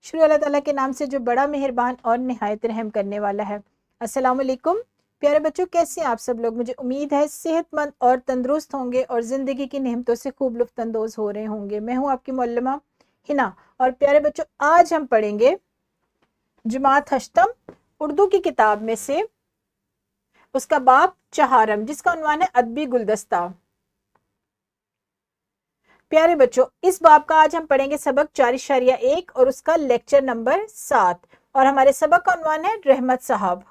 शुरू अल्लाह ताला के नाम से जो बड़ा मेहरबान और निहायत रहम करने वाला है। अस्सलाम वालेकुम प्यारे बच्चों, कैसे हैं आप सब लोग। मुझे उम्मीद है सेहतमंद और तंदुरुस्त होंगे और ज़िंदगी की नेमतों से खूब लुत्फ़ अंदोज़ हो रहे होंगे। मैं हूँ आपकी मौलमा हिना। और प्यारे बच्चों, आज हम पढ़ेंगे जमात हश्तम उर्दू की किताब में से उसका बाब चहारम, जिसका उन्वान है अदबी गुलदस्ता। प्यारे बच्चों, इस बाब का आज हम पढ़ेंगे सबक 4.1 और उसका लेक्चर नंबर 7 और हमारे सबक का उन्वान है रहमत साहब।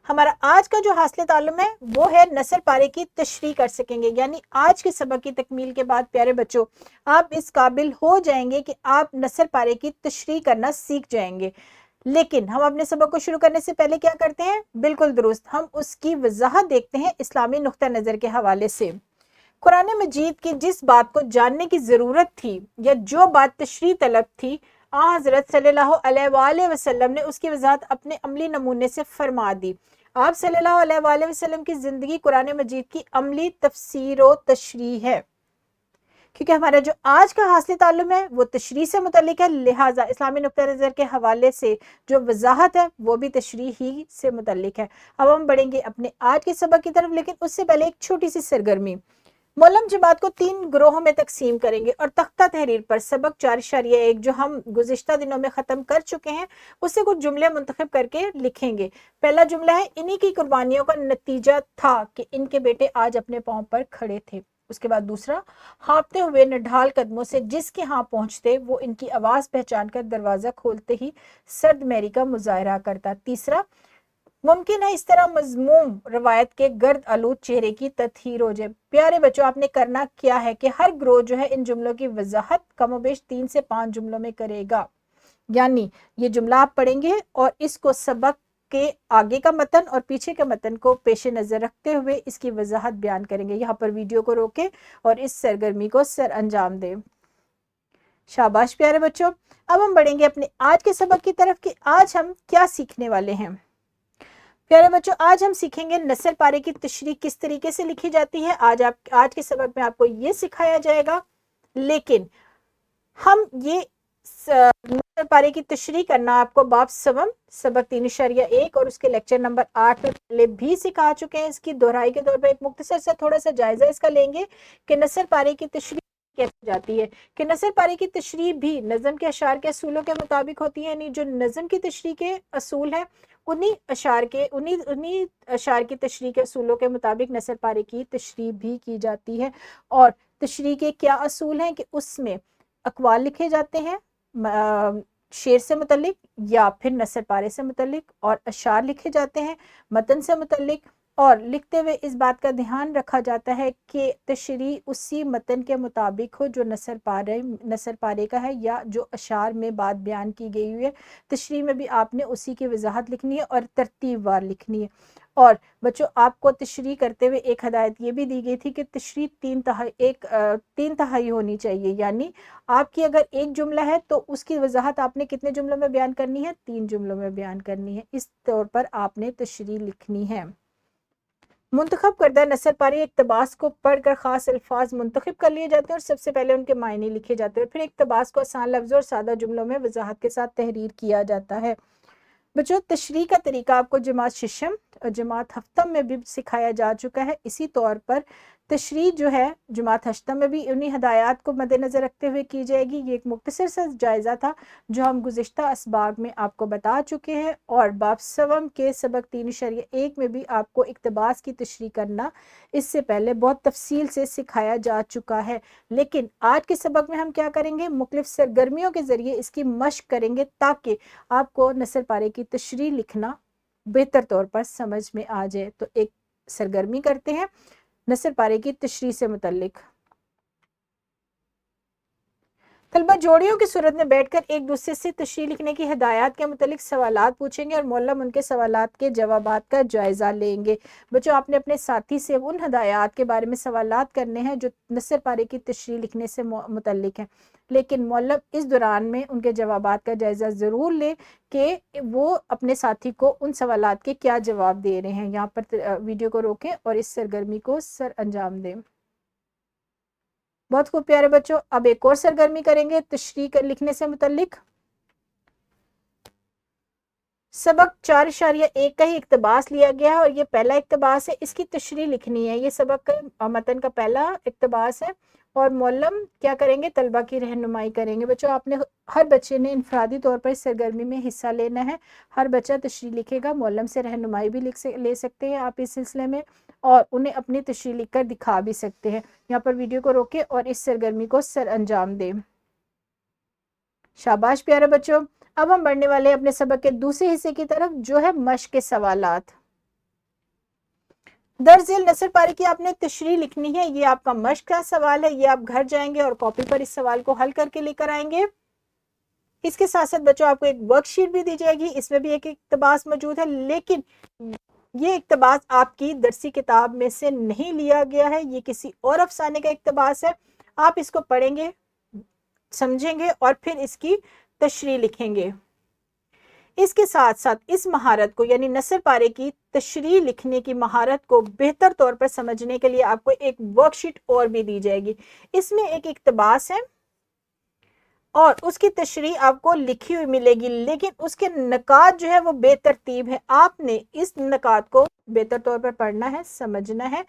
हमारा आज का जो हासिल ताल्लुम है वो है नसर पारे की तशरीह कर सकेंगे, यानी आज के सबक की तकमील के बाद प्यारे बच्चों आप इस काबिल हो जाएंगे कि आप नसर पारे की तशरीह करना सीख जाएंगे। लेकिन हम अपने सबक को शुरू करने से पहले क्या करते हैं, बिल्कुल दुरुस्त, हम उसकी वजाहत देखते हैं इस्लामी नुक्ता नज़र के हवाले से। कुरान मजीद की जिस बात को जानने की ज़रूरत थी या जो बात तशरीह तलब थी, हज़रत सल्लल्लाहु अलैहि वसल्लम ने उसकी वजाहत अपने अमली नमूने से फरमा दी। आप सल्लल्लाहु अलैहि वसल्लम की ज़िंदगी कुरान मजीद की अमली तफसीर व तशरीह है, क्योंकि हमारा जो आज का हासिल ताल्लुम है वो तशरीह से मुतल्लिक है, लिहाजा इस्लामी नुक्ता नज़र के हवाले से जो वजाहत है वो भी तशरीह ही से मुतल्लिक है। अब हम बढ़ेंगे अपने आज के सबक की तरफ, लेकिन उससे पहले एक छोटी सी सरगर्मी। मौलम जमात को 3 ग्रोहों में तकसीम करेंगे और तख्ता तहरीर पर सबक 4.1 जो हम गुज़िश्ता दिनों में ख़त्म कर चुके हैं उससे कुछ जुमले मुंतखब करके लिखेंगे। पहला जुमला है, इन्हीं की कुर्बानियों का नतीजा था कि इनके बेटे आज अपने पाँव पर खड़े थे। उसके बाद दूसरा, हाँफते हुए निढाल कदमों से जिसके यहाँ पहुंचते वो इनकी आवाज़ पहचान कर दरवाज़ा खोलते ही सर्द मैरी का मुजाहरा करता। तीसरा, मुमकिन है इस तरह मजमूम रवायत के गर्द आलूद चेहरे की तत्हीर हो जाए। प्यारे बच्चों, आपने करना क्या है कि हर ग्रोह जो है इन जुमलों की वजाहत कमोबेश 3 से 5 जुमलों में करेगा, यानी ये जुमला आप पढ़ेंगे और इसको सबक के आगे का मतन और पीछे के मतन को पेश नज़र रखते हुए इसकी वजाहत बयान करेंगे। यहाँ पर वीडियो को रोके और इस सरगर्मी को सर अंजाम दें। शाबाश प्यारे बच्चों। अब हम बढ़ेंगे अपने आज के सबक की तरफ कि आज हम क्या सीखने वाले हैं। प्यारे बच्चों, आज हम सीखेंगे नसर पारे की तशरीह किस तरीके से लिखी जाती है। आज के सबक में आपको ये सिखाया जाएगा, लेकिन हम ये नसर पारे की तशरीह करना आपको बाब सवम सबक 3.1 और उसके लेक्चर नंबर 8 में पहले भी सिखा चुके हैं। इसकी दोहराई के तौर पर एक मुख्तसर सा थोड़ा सा जायजा इसका लेंगे कि नसर पारे की तशरीह कैसे जाती है, कि नसर पारे की तशरीह भी नज़म के अशार के असूलों के मुताबिक होती है, यानी जो नज़म की तशरीह के असूल है उन्हीं अशार की तशरीह के असूलों के मुताबिक नसर पारे की तशरीह भी की जाती है। और तशरीह के क्या असूल हैं कि उसमें अक़वाल लिखे जाते हैं शेर से मुतल्लिक या फिर नसर पारे से मुतल्लिक, और अशार लिखे जाते हैं मतन से मुतल्लिक, और लिखते हुए इस बात का ध्यान रखा जाता है कि तशरीह उसी मतन के मुताबिक हो जो नसर पारे का है या जो अशार में बात बयान की गई हुई है। तशरीह में भी आपने उसी की वजाहत लिखनी है और तरतीब वार लिखनी है। और बच्चों, आपको तशरीह करते हुए एक हदायत ये भी दी गई थी कि तशरीह 3 तिहाई होनी चाहिए, यानी आपकी अगर एक जुमला है तो उसकी वजाहत आपने कितने जुमलों में बयान करनी है, 3 जुमलों में बयान करनी है। इस तौर पर आपने तशरीह लिखनी है। मुंतखब करदा नसर पारे इक्तबास को पढ़कर ख़ास अल्फाज मुंतखब कर लिए जाते हैं और सबसे पहले उनके मायने लिखे जाते हैं, फिर इक्तबास को आसान लफ्ज़ों और सादा जुमलों में वजाहत के साथ तहरीर किया जाता है। बच्चों, तशरीह का तरीका आपको जमात शिशम और जमात हफ्तम में भी सिखाया जा चुका है। इसी तौर पर तशरीह जो है जमात हश्तम में भी उन्हीं हदायत को मद्देनज़र रखते हुए की जाएगी। ये एक मुख्तसर सा जायज़ा था जो हम गुज़िश्ता असबाग में आपको बता चुके हैं, और बाब सवम के सबक 3.1 में भी आपको इक्तबास की तशरीह करना इससे पहले बहुत तफसील से सिखाया जा चुका है। लेकिन आज के सबक में हम क्या करेंगे, मुख्तलिफ सरगर्मियों के ज़रिए इसकी मश्क करेंगे ताकि आपको नसर पारे की तशरीह लिखना बेहतर तौर पर समझ में आ जाए। तो एक सरगर्मी करते हैं नसर पारे की तशरीह से मुतल्लिक। तलबा जोड़ियों की सूरत में बैठकर एक दूसरे से तशरीह लिखने की हिदायत के मुतालिक सवालात पूछेंगे और मौलम उनके सवालात के जवाबात का जायज़ा लेंगे। बच्चों, आपने अपने साथी से उन हिदायत के बारे में सवालात करने हैं जो नसर पारे की तशरीह लिखने से मुतल्लिक हैं, लेकिन मौलम इस दौरान में उनके जवाबात का जायज़ा ज़रूर ले कि वो अपने साथी को उन सवालात के क्या जवाब दे रहे हैं। यहाँ पर वीडियो को रोकें और इस सरगर्मी को सर अंजाम दें। बहुत खूब प्यारे बच्चों। अब एक और सरगर्मी करेंगे तशरीह लिखने से मुतल्लिक। सबक 4.1 का ही इक्तबास लिया गया है और ये पहला इक्तबास है, इसकी तशरीह लिखनी है। ये सबक का मतन का पहला इक्तबास है और मौलम क्या करेंगे, तलबा की रहनुमाई करेंगे। बच्चों आपने हर बच्चे ने इनफरादी तौर पर इस सरगर्मी में हिस्सा लेना है। हर बच्चा तशरीह लिखेगा, मौलम से रहनुमाई भी ले सकते हैं आप इस सिलसिले में, और उन्हें अपनी तशरीह लिख कर दिखा भी सकते हैं। यहाँ पर वीडियो को रोके और इस सरगर्मी को सर अंजाम दें। शाबाश प्यारे बच्चों। अब हम बढ़ने वाले हैं अपने सबक के दूसरे हिस्से की तरफ, जो है मश्क के सवालात। दरअसल नसर पारी की आपने तशरीह लिखनी है, ये आपका मश्क का सवाल है। ये आप घर जाएंगे और कॉपी पर इस सवाल को हल करके लेकर आएंगे। इसके साथ साथ बच्चों आपको एक वर्कशीट भी दी जाएगी, इसमें भी एक इक्तबास मौजूद है, लेकिन ये इक्तबास आपकी दरसी किताब में से नहीं लिया गया है, ये किसी और अफसाने का इक्तबास है। आप इसको पढ़ेंगे, समझेंगे और फिर इसकी तशरीह लिखेंगे। इसके साथ साथ इस महारत को यानी नसर पारे की तशरीह लिखने की महारत को बेहतर तौर पर समझने के लिए आपको एक वर्कशीट और भी दी जाएगी। इसमें एक इक्तबास है और उसकी तशरीह आपको लिखी हुई मिलेगी, लेकिन उसके नकात जो है वो बेतरतीब है। आपने इस नकात को बेहतर तौर पर पढ़ना है, समझना है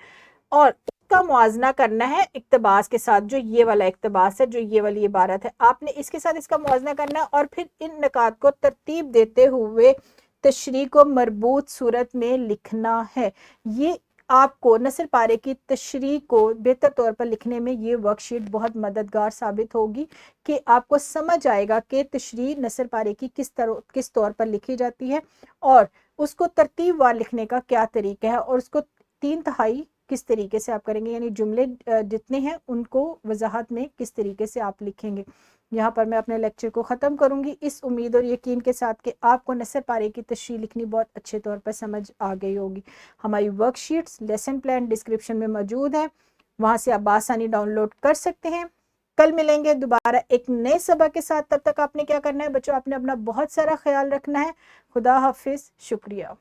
और उसका मुआजना करना है इक्तबास के साथ। जो ये वाला इक्तबास है, जो ये वाली इबारत है, आपने इसके साथ इसका मुआजना करना है और फिर इन नकात को तरतीब देते हुए तशरीह को मरबूत सूरत में लिखना है। ये आपको नसर पारे की तशरीह को बेहतर तौर पर लिखने में ये वर्कशीट बहुत मददगार साबित होगी कि आपको समझ आएगा कि तशरीह नसर पारे की किस तौर पर लिखी जाती है और उसको तरतीबवार लिखने का क्या तरीका है और उसको 3/4 किस तरीके से आप करेंगे, यानी जुमले जितने हैं उनको वजाहत में किस तरीके से आप लिखेंगे। यहाँ पर मैं अपने लेक्चर को ख़त्म करूँगी इस उम्मीद और यकीन के साथ कि आपको नसर पारे की तशरीह लिखनी बहुत अच्छे तौर पर समझ आ गई होगी। हमारी वर्कशीट्स, लेसन प्लान डिस्क्रिप्शन में मौजूद है, वहाँ से आप बासानी डाउनलोड कर सकते हैं। कल मिलेंगे दोबारा एक नए सबक के साथ। तब तक आपने क्या करना है बच्चों, आपने अपना बहुत सारा ख्याल रखना है। खुदा हाफिज़, शुक्रिया।